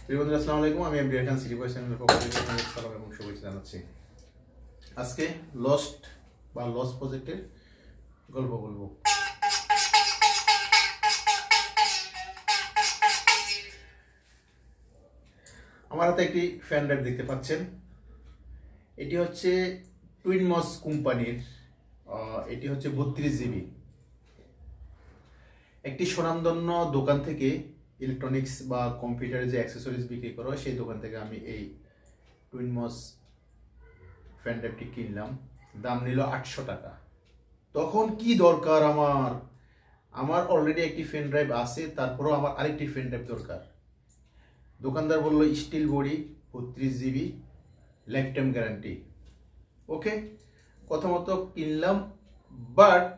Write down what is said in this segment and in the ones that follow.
প্রিয় বন্ধুরা, আসসালামু আলাইকুম। আমি এমডি খান সিটি বয় চ্যানেলের পক্ষ থেকে আপনাদের সালাম এবং শুভেচ্ছা জানাচ্ছি। আজকে লস্ট বা লস প্রজেক্টের গল্প বলবো। আমার হাতে একটি ফ্যান ড্রাইভ দেখতে পাচ্ছেন। এটি হচ্ছে টুইনমস কোম্পানির, এটি হচ্ছে 32 জিবি। একটি স্বনামধন্য দোকান থেকে ইলেকট্রনিক্স বা কম্পিউটারের যে অ্যাক্সেসরিজ বিক্রি করা হয় সেই দোকান থেকে আমি এই টুইনমস ফ্যান ড্রাইভটি কিনলাম। দাম নিল 800 টাকা। তখন কি দরকার, আমার অলরেডি একটি ফ্যান ড্রাইভ আছে, তারপরেও আমার আরেকটি ফ্যান ড্রাইভ দরকার। দোকানদার বলল steel body, 32 GB, lifetime guarantee. Okay, কথা মতো কিনলাম, বাট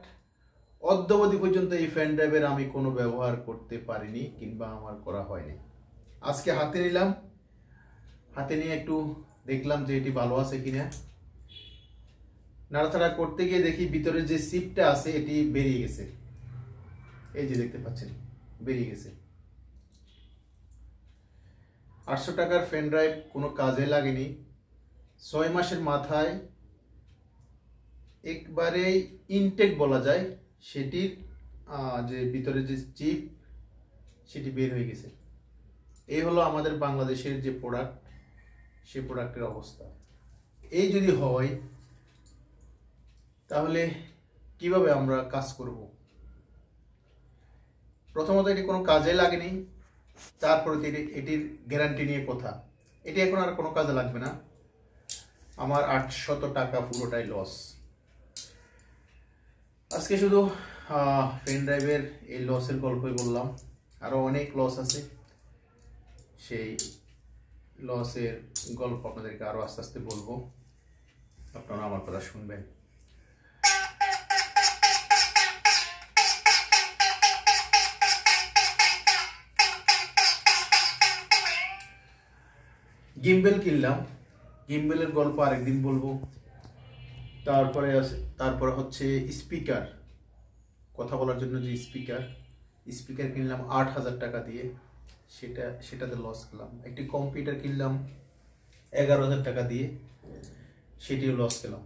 অদ্যাবধি পর্যন্ত এই ফ্যান ড্রাইভের আমি কোনো ব্যবহার করতে পারিনি কিংবা আমার করা হয়নি। আজকে হাতে নিলাম, হাতে নিয়ে একটু দেখলাম যে এটি ভালো আছে কিনা। নাড়াচাড়া করতে গিয়ে দেখি ভিতরে যে চিপটা আছে এটি বেরিয়ে গেছে। এই যে দেখতে পাচ্ছেন, বেরিয়ে গেছে। 800 টাকার ফ্যান ড্রাইভ কোনো কাজে লাগেনি। 6 মাসের মাথায় একবারে ইনটেক বলা যায়, সেটির যে ভিতরে যে চিপ সেটি বের হয়ে গেছে। এই হলো আমাদের বাংলাদেশের যে প্রোডাক্ট, সেই প্রোডাক্টের অবস্থা। এই যদি হয় তাহলে কিভাবে আমরা কাজ করব? প্রথমত এটি কোনো কাজে লাগেনি, তারপরে এটির গ্যারান্টি নিয়ে কথা। এটি এখন আর কোনো কাজে লাগবে না। আমার 800 টাকা পুরোটাই লস। আজকে শুধু পেন ড্রাইভের এই লসের গল্পই বললাম, আরও অনেক লস আছে। সেই লসের গল্প আপনাদেরকে আরও আস্তে আস্তে বলবো, আপনারা আমার কথা শুনবেন। গিম্বেল কিনলাম, গিম্বেলের গল্প আরেকদিন বলবো। তারপরে হচ্ছে স্পিকার, কথা বলার জন্য যে স্পিকার কিনলাম 8000 টাকা দিয়ে, সেটাতে লস খেলাম। একটি কম্পিউটার কিনলাম 11000 টাকা দিয়ে, সেটিও লস খেলাম।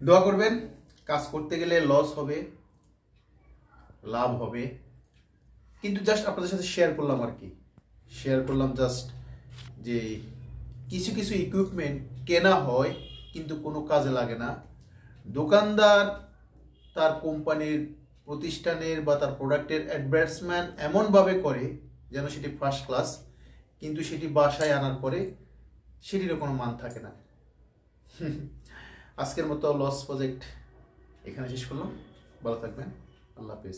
দোয়া করবেন, কাজ করতে গেলে লস হবে, লাভ হবে, কিন্তু জাস্ট আপনাদের সাথে শেয়ার করলাম আর কি। শেয়ার করলাম জাস্ট যে কিছু কিছু ইকুইপমেন্ট কেনা হয় কিন্তু কোনো কাজে লাগে না। দোকানদার তার কোম্পানির, প্রতিষ্ঠানের বা তার প্রোডাক্টের অ্যাডভার্টাইজমেন্ট এমনভাবে করে যেন সেটি ফার্স্ট ক্লাস, কিন্তু সেটি বাসায় আনার পরে সেটিরও কোনো মান থাকে না। আজকের মতো লস প্রজেক্ট এখানে শেষ করলাম। ভালো থাকবেন, আল্লাহ হাফেজ।